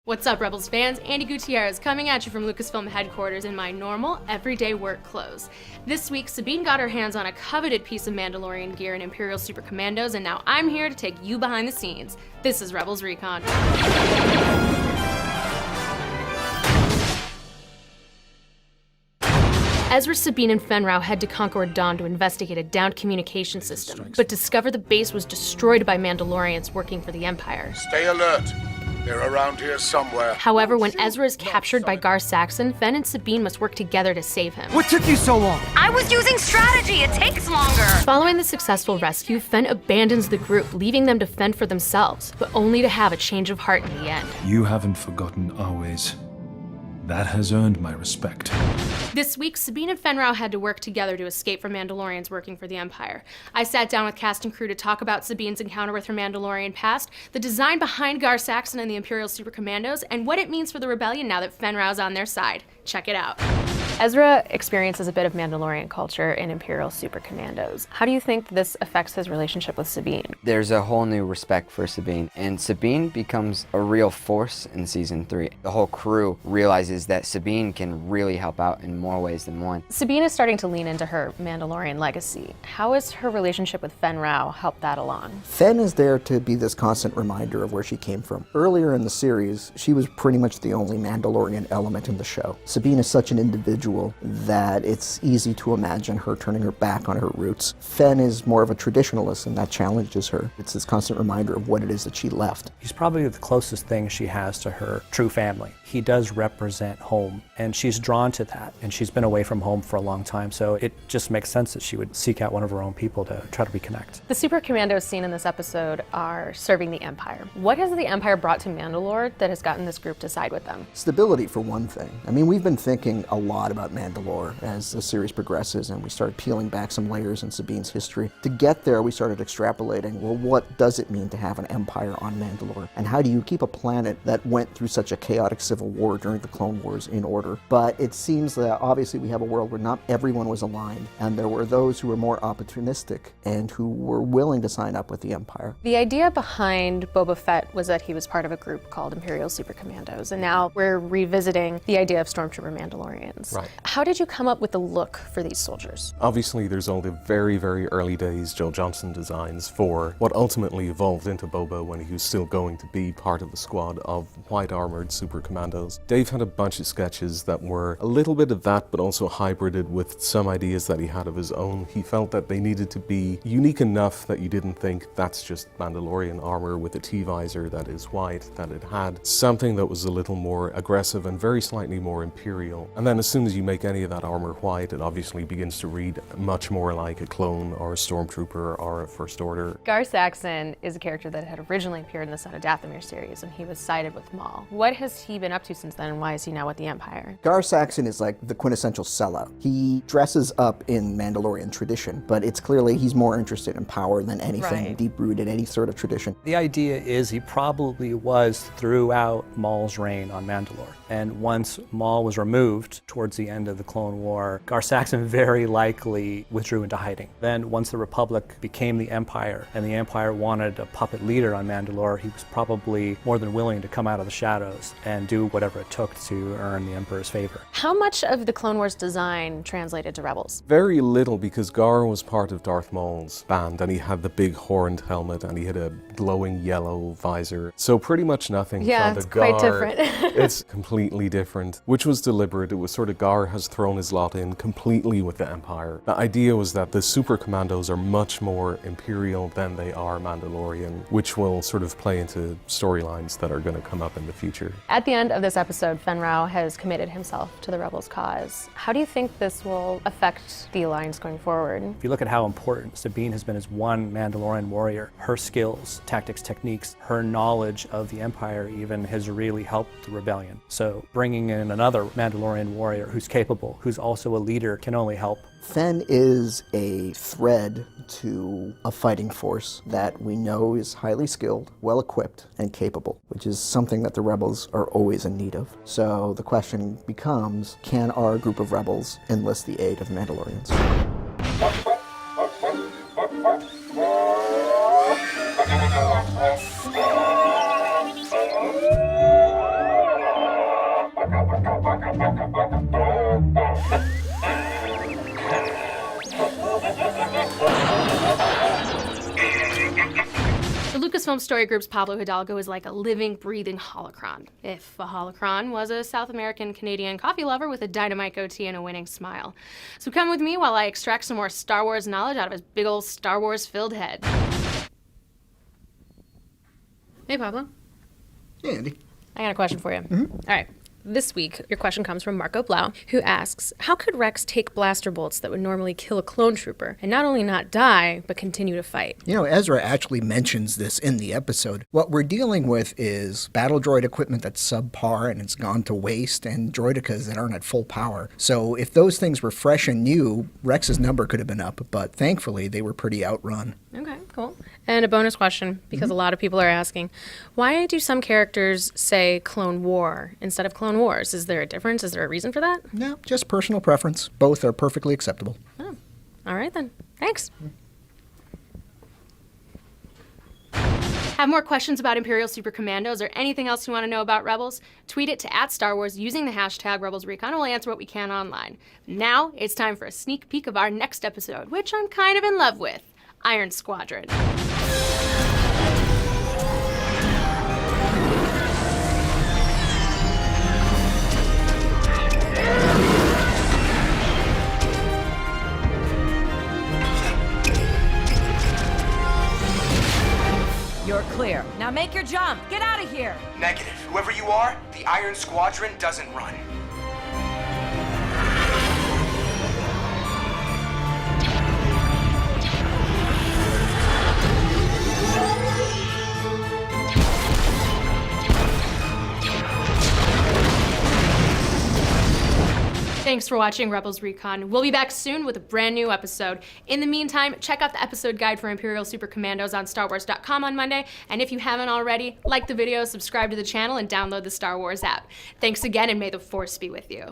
What's up, Rebels fans? Andy Gutьerrez coming at you from Lucasfilm headquarters in my normal, everyday work clothes. This week, Sabine got her hands on a coveted piece of Mandalorian gear in Imperial Supercommandos, and now I'm here to take you behind the scenes. This is Rebels Recon. Ezra, Sabine, and Fenn Rau head to Conqueror Dawn to investigate a downed communication system, but discover the base was destroyed by Mandalorians working for the Empire. Stay alert. They're around here somewhere. However, when Ezra is captured by Gar Saxon, Fenn and Sabine must work together to save him. What took you so long? I was using strategy. It takes longer. Following the successful rescue, Fenn abandons the group, leaving them to fend for themselves, but only to have a change of heart in the end. You haven't forgotten our ways. That has earned my respect. This week, Sabine and Fenn Rau had to work together to escape from Mandalorians working for the Empire. I sat down with cast and crew to talk about Sabine's encounter with her Mandalorian past, the design behind Gar Saxon and the Imperial Supercommandos, and what it means for the rebellion now that Fenn Rau's on their side. Check it out. Ezra experiences a bit of Mandalorian culture in Imperial Supercommandos. How do you think this affects his relationship with Sabine? There's a whole new respect for Sabine, and Sabine becomes a real force in Season 3. The whole crew realizes that Sabine can really help out in more ways than one. Sabine is starting to lean into her Mandalorian legacy. How has her relationship with Fenn Rau helped that along? Fenn is there to be this constant reminder of where she came from. Earlier in the series, she was pretty much the only Mandalorian element in the show. Sabine is such an individual that it's easy to imagine her turning her back on her roots. Fenn is more of a traditionalist, and that challenges her. It's this constant reminder of what it is that she left. He's probably the closest thing she has to her true family. He does represent home, and she's drawn to that, and she's been away from home for a long time, so it just makes sense that she would seek out one of her own people to try to reconnect. The Super Commandos seen in this episode are serving the Empire. What has the Empire brought to Mandalore that has gotten this group to side with them? Stability, for one thing. I mean, we've been thinking a lot about Mandalore as the series progresses, and we started peeling back some layers in Sabine's history. To get there, we started extrapolating, well, what does it mean to have an empire on Mandalore? And how do you keep a planet that went through such a chaotic civil war during the Clone Wars in order? But it seems that obviously we have a world where not everyone was aligned, and there were those who were more opportunistic and who were willing to sign up with the Empire. The idea behind Boba Fett was that he was part of a group called Imperial Supercommandos, and now we're revisiting the idea of Stormtrooper Mandalorians. Right. How did you come up with the look for these soldiers? Obviously, there's all the very, very early days Joe Johnston designs for what ultimately evolved into Boba when he was still going to be part of the squad of white-armored super commandos. Dave had a bunch of sketches that were a little bit of that, but also hybrided with some ideas that he had of his own. He felt that they needed to be unique enough that you didn't think that's just Mandalorian armor with a T-visor that is white, that it had something that was a little more aggressive and very slightly more Imperial. And then as soon as you make any of that armor white, it obviously begins to read much more like a clone or a stormtrooper or a First Order. Gar Saxon is a character that had originally appeared in the Son of Dathomir series, and he was sided with Maul. What has he been up to since then, and why is he now with the Empire? Gar Saxon is like the quintessential sellout. He dresses up in Mandalorian tradition, but it's clearly he's more interested in power than anything deep-rooted in any sort of tradition. The idea is he probably was throughout Maul's reign on Mandalore. And once Maul was removed towards the end of the Clone War, Gar Saxon very likely withdrew into hiding. Then once the Republic became the Empire, and the Empire wanted a puppet leader on Mandalore, he was probably more than willing to come out of the shadows and do whatever it took to earn the Emperor's favor. How much of the Clone Wars design translated to Rebels? Very little, because Gar was part of Darth Maul's band, and he had the big horned helmet, and he had a glowing yellow visor. So pretty much nothing from the Gar. Quite different. It's completely different, which was deliberate. It was sort of Gar has thrown his lot in completely with the Empire. The idea was that the Super Commandos are much more Imperial than they are Mandalorian, which will sort of play into storylines that are going to come up in the future. At the end of this episode, Fenn Rau has committed himself to the Rebels' cause. How do you think this will affect the Alliance going forward? If you look at how important Sabine has been as one Mandalorian warrior, her skills, tactics, techniques, her knowledge of the Empire even has really helped the rebellion. So bringing in another Mandalorian warrior who's capable, who's also a leader, can only help. Fenn is a thread to a fighting force that we know is highly skilled, well-equipped, and capable, which is something that the Rebels are always in need of. So the question becomes, can our group of Rebels enlist the aid of the Mandalorians? Lucasfilm Story Group's Pablo Idalgo is like a living, breathing holocron. If a holocron was a South American-Canadian coffee lover with a dynamite goatee and a winning smile. So come with me while I extract some more Star Wars knowledge out of his big old Star Wars-filled head. Hey, Pablo. Hey, Andy. I got a question for you. All right. This week, your question comes from Marco Blau, who asks, how could Rex take blaster bolts that would normally kill a clone trooper and not only not die, but continue to fight? You know, Ezra actually mentions this in the episode. What we're dealing with is battle droid equipment that's subpar and it's gone to waste, and droidicas that aren't at full power. So if those things were fresh and new, Rex's number could have been up, but thankfully they were pretty outrun. Okay, cool. And a bonus question, because a lot of people are asking, why do some characters say Clone War instead of Clone Wars? Is there a difference? Is there a reason for that? No, just personal preference. Both are perfectly acceptable. Oh, all right then. Thanks. Have more questions about Imperial Super Commandos or anything else you want to know about Rebels? Tweet it to @StarWars using the hashtag Rebels Recon, and we'll answer what we can online. Now it's time for a sneak peek of our next episode, which I'm kind of in love with, Iron Squadron. You're clear. Now make your jump. Get out of here. Negative. Whoever you are, the Iron Squadron doesn't run. Thanks for watching Rebels Recon. We'll be back soon with a brand new episode. In the meantime, check out the episode guide for Imperial Super Commandos on StarWars.com on Monday. And if you haven't already, like the video, subscribe to the channel, and download the Star Wars app. Thanks again, and may the Force be with you.